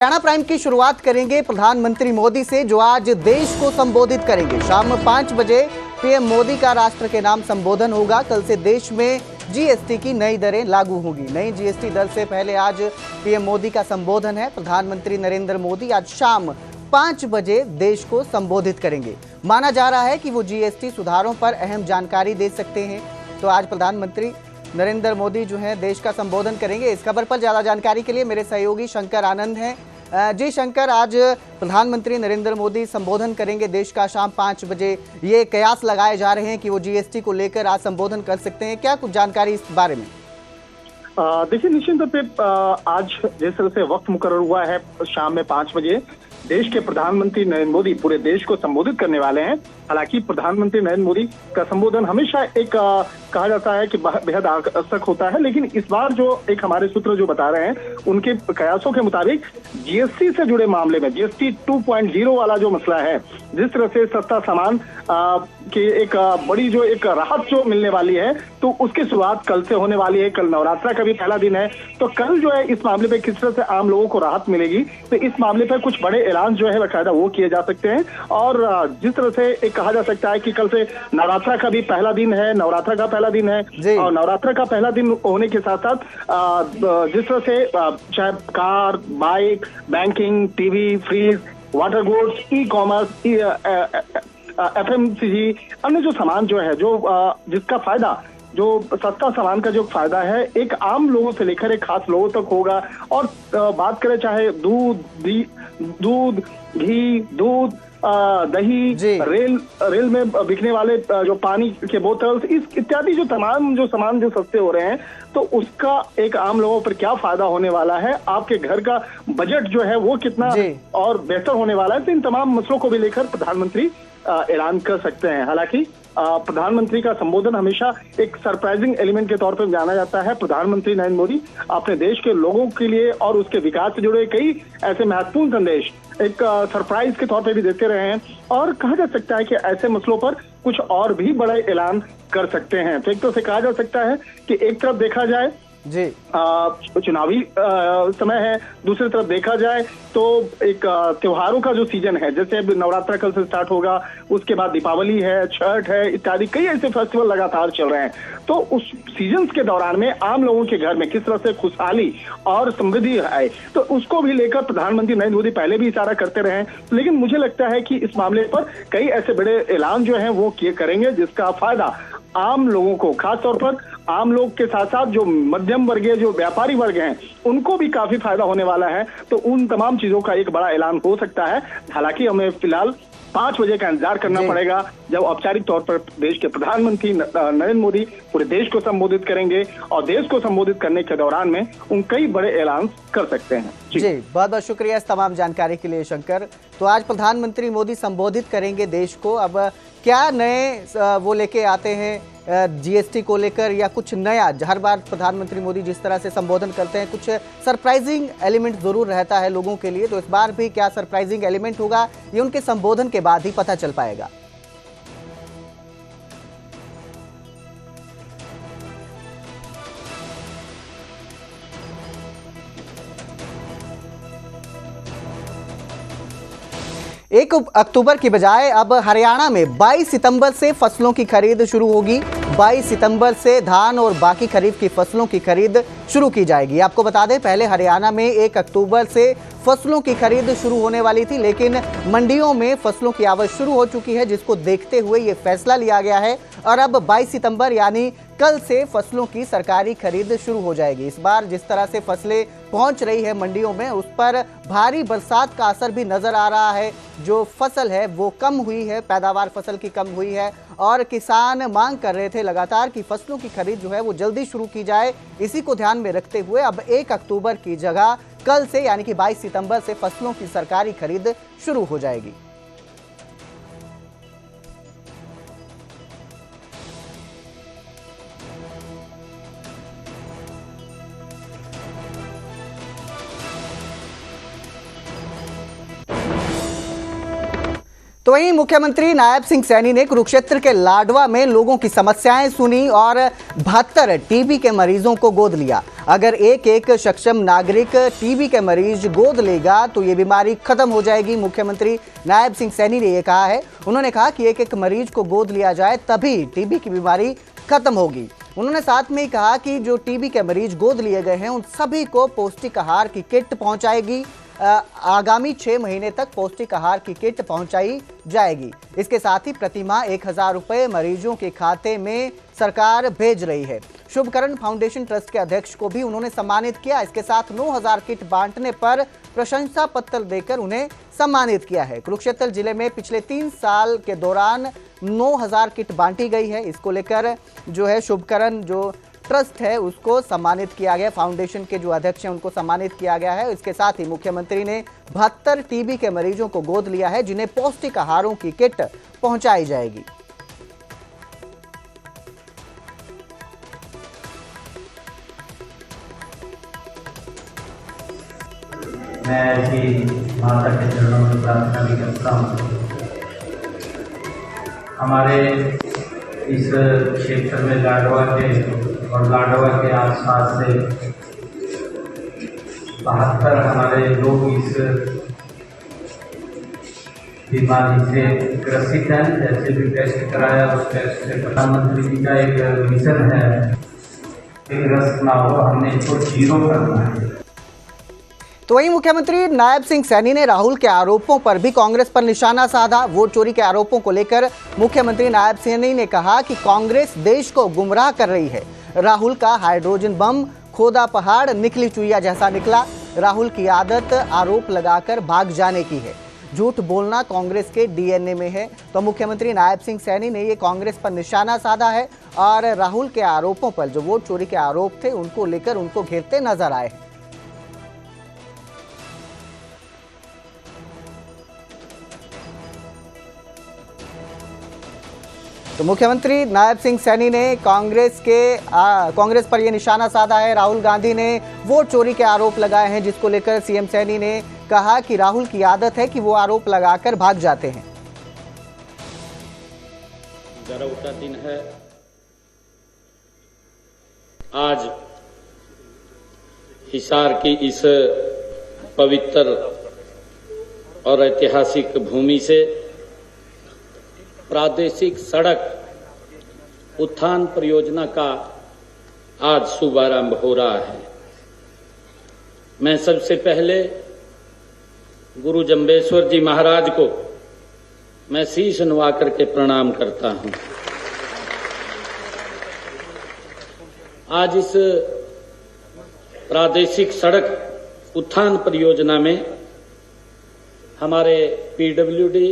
Haryana prime की शुरुआत करेंगे प्रधानमंत्री मोदी से, जो आज देश को संबोधित करेंगे। शाम 5 बजे पीएम मोदी का राष्ट्र के नाम संबोधन होगा। कल से देश में जीएसटी की नई दरें लागू होंगी। नई जीएसटी दर से पहले आज पीएम मोदी का संबोधन है। प्रधानमंत्री नरेंद्र मोदी आज शाम 5 बजे देश को संबोधित करेंगे। माना जा रहा है कि वो जीएसटी सुधारों पर अहम जानकारी दे सकते हैं। तो आज प्रधानमंत्री नरेंद्र मोदी जो है देश का संबोधन करेंगे। इस खबर पर ज्यादा जानकारी के लिए मेरे सहयोगी शंकर आनंद हैं। जी शंकर, आज प्रधानमंत्री नरेंद्र मोदी संबोधन करेंगे देश का शाम 5 बजे। ये कयास लगाए जा रहे हैं कि वो जीएसटी को लेकर आज संबोधन कर सकते हैं। क्या कुछ जानकारी इस बारे में? देखिए, निश्चित तौर पे आज जिस तरह से वक्त मुकर्रर हुआ है शाम में 5 बजे देश के प्रधानमंत्री नरेंद्र मोदी पूरे देश को संबोधित करने वाले हैं। हालांकि प्रधानमंत्री नरेंद्र मोदी का संबोधन हमेशा एक कहा जाता है कि बेहद आकर्षक होता है, लेकिन इस बार जो एक हमारे सूत्र जो बता रहे हैं उनके कयासों के मुताबिक जीएसटी से जुड़े मामले में जीएसटी 2.0 वाला जो मसला है, जिस तरह से सस्ता सामान की एक बड़ी जो एक राहत जो मिलने वाली है, तो उसकी शुरुआत कल से होने वाली है। कल नवरात्रा का भी पहला दिन है, तो कल जो है इस मामले पे किस तरह से आम लोगों को राहत मिलेगी, तो इस मामले पर कुछ बड़े ऐलान जो है बाकायदा वो किए जा सकते हैं। और जिस तरह से एक कहा जा सकता है कि कल से नवरात्रा का भी पहला दिन है, नवरात्रा का पहला दिन है, और नवरात्रा का पहला दिन होने के साथ साथ जिस तरह से चाहे car, bike, banking, TV, fridge, water goods, e commerce, FMCG, अन्य जो सामान जो है जो जिसका फायदा जो सस्ता सामान का जो फायदा है एक आम लोगों से लेकर एक खास लोगों तक होगा। और बात करें चाहे दूध, घी, दूध, दही, रेल में बिकने वाले जो पानी के बोतल, इस इत्यादि जो तमाम जो सामान जो सस्ते हो रहे हैं, तो उसका एक आम लोगों पर क्या फायदा होने वाला है, आपके घर का बजट जो है वो कितना और बेहतर होने वाला है, तो इन तमाम मसलों को भी लेकर प्रधानमंत्री ऐलान कर सकते हैं। हालांकि प्रधानमंत्री का संबोधन हमेशा एक सरप्राइजिंग एलिमेंट के तौर पर जाना जाता है। प्रधानमंत्री नरेंद्र मोदी अपने देश के लोगों के लिए और उसके विकास से जुड़े कई ऐसे महत्वपूर्ण संदेश एक सरप्राइज के तौर पे भी देते रहे हैं, और कहा जा सकता है कि ऐसे मसलों पर कुछ और भी बड़े ऐलान कर सकते हैं। तो एक तरह से कहा जा सकता है कि एक तरफ देखा जाए जी चुनावी समय है, दूसरी तरफ देखा जाए तो एक त्योहारों का जो सीजन है, जैसे अब नवरात्रा कल से स्टार्ट होगा, उसके बाद दीपावली है, छठ है, इत्यादि कई ऐसे फेस्टिवल लगातार चल रहे हैं। तो उस सीजन के दौरान में आम लोगों के घर में किस तरह से खुशहाली और समृद्धि आए, तो उसको भी लेकर प्रधानमंत्री नरेंद्र मोदी पहले भी इशारा करते रहे। लेकिन मुझे लगता है कि इस मामले पर कई ऐसे बड़े ऐलान जो है वो किए करेंगे, जिसका फायदा आम लोगों को, खासतौर पर आम लोग के साथ साथ जो मध्यम वर्गीय जो व्यापारी वर्ग हैं उनको भी काफी फायदा होने वाला है। तो उन तमाम चीजों का एक बड़ा ऐलान हो सकता है। हालांकि हमें फिलहाल 5 बजे का इंतजार करना पड़ेगा, जब औपचारिक तौर पर देश के प्रधानमंत्री नरेंद्र मोदी पूरे देश को संबोधित करेंगे, और देश को संबोधित करने के दौरान में उन कई बड़े ऐलान कर सकते हैं। जी बहुत बहुत शुक्रिया इस तमाम जानकारी के लिए शंकर। तो आज प्रधानमंत्री मोदी संबोधित करेंगे देश को। अब क्या नए वो लेके आते हैं जीएसटी को लेकर, या कुछ नया? हर बार प्रधानमंत्री मोदी जिस तरह से संबोधन करते हैं कुछ सरप्राइजिंग एलिमेंट जरूर रहता है लोगों के लिए। तो इस बार भी क्या सरप्राइजिंग एलिमेंट होगा, ये उनके संबोधन के बाद ही पता चल पाएगा। एक अक्टूबर की बजाय अब हरियाणा में 22 सितंबर से फसलों की खरीद शुरू होगी। 22 सितंबर से धान और बाकी खरीफ की फसलों की खरीद शुरू की जाएगी। आपको बता दें, पहले हरियाणा में 1 अक्टूबर से फसलों की खरीद शुरू होने वाली थी, लेकिन मंडियों में फसलों की आवक शुरू हो चुकी है, जिसको देखते हुए ये फैसला लिया गया है। और अब 22 सितंबर यानी कल से फसलों की सरकारी खरीद शुरू हो जाएगी। इस बार जिस तरह से फसलें पहुंच रही है मंडियों में, उस पर भारी बरसात का असर भी नजर आ रहा है। जो फसल है वो कम हुई है, पैदावार फसल की कम हुई है, और किसान मांग कर रहे थे लगातार कि फसलों की खरीद जो है वो जल्दी शुरू की जाए। इसी को ध्यान में रखते हुए अब 1 अक्टूबर की जगह कल से यानी कि 22 सितंबर से फसलों की सरकारी खरीद शुरू हो जाएगी। तो तो वहीं मुख्यमंत्री नायब सिंह सैनी ने कुरुक्षेत्र के लाडवा में लोगों की समस्याएं सुनी और 72 टीबी के मरीजों को गोद लिया। अगर एक सक्षम नागरिक टीबी के मरीज गोद लेगा तो ये बीमारी खत्म हो जाएगी। मुख्यमंत्री नायब सिंह सैनी ने ये कहा है। उन्होंने कहा कि एक मरीज को गोद लिया जाए तभी टीबी की बीमारी खत्म होगी। उन्होंने साथ में ही कहा कि जो टीबी के मरीज गोद लिए गए हैं उन सभी को पौष्टिक आहार की किट पहुंचाएगी। आगामी 6 महीने तक पौष्टिक आहार की किट पहुंचाई जाएगी। इसके साथ ही प्रतिमाह 1000 रुपये मरीजों के खाते में सरकार भेज रही है। शुभकरण फाउंडेशन ट्रस्ट के अध्यक्ष को भी उन्होंने सम्मानित किया। इसके साथ 9000 किट बांटने पर प्रशंसा पत्र देकर उन्हें सम्मानित किया है। कुरुक्षेत्र जिले में पिछले 3 साल के दौरान 9000 किट बांटी गई है। इसको लेकर जो है शुभकरण जो ट्रस्ट है उसको सम्मानित किया गया। फाउंडेशन के जो अध्यक्ष हैं उनको सम्मानित किया गया है। इसके साथ ही मुख्यमंत्री ने 72 टीबी के मरीजों को गोद लिया है जिन्हें पौष्टिक आहारों की किट पहुंचाई जाएगी। मैं ऐसी माता के चरणों में प्रार्थना भी करता हूँ। हमारे इस क्षेत्र में लाडवा के और लाडवा के आसपास से 72 हमारे लोग इस बीमारी से ग्रसित हैं। जैसे भी टेस्ट कराया उस टेस्ट से प्रधानमंत्री जी का एक मिशन है कि ग्रस्त ना हो, हमने इसको 0 करना है। तो वहीं मुख्यमंत्री नायब सिंह सैनी ने राहुल के आरोपों पर भी कांग्रेस पर निशाना साधा। वोट चोरी के आरोपों को लेकर मुख्यमंत्री नायब सैनी ने कहा कि कांग्रेस देश को गुमराह कर रही है। राहुल का हाइड्रोजन बम खोदा पहाड़ निकली चुईया जैसा निकला। राहुल की आदत आरोप लगाकर भाग जाने की है। झूठ बोलना कांग्रेस के डीएनए में है। तो मुख्यमंत्री नायब सिंह सैनी ने ये कांग्रेस पर निशाना साधा है और राहुल के आरोपों पर जो वोट चोरी के आरोप थे उनको लेकर उनको घेरते नजर आए हैं। तो मुख्यमंत्री नायब सिंह सैनी ने कांग्रेस पर यह निशाना साधा है। राहुल गांधी ने वोट चोरी के आरोप लगाए हैं जिसको लेकर सीएम सैनी ने कहा कि राहुल की आदत है कि वो आरोप लगाकर भाग जाते हैं। गर्व का दिन है। आज हिसार की इस पवित्र और ऐतिहासिक भूमि से प्रादेशिक सड़क उत्थान परियोजना का आज शुभारंभ हो रहा है। मैं सबसे पहले गुरु जम्बेश्वर जी महाराज को मैं शीश नवा करके प्रणाम करता हूं। आज इस प्रादेशिक सड़क उत्थान परियोजना में हमारे पीडब्ल्यूडी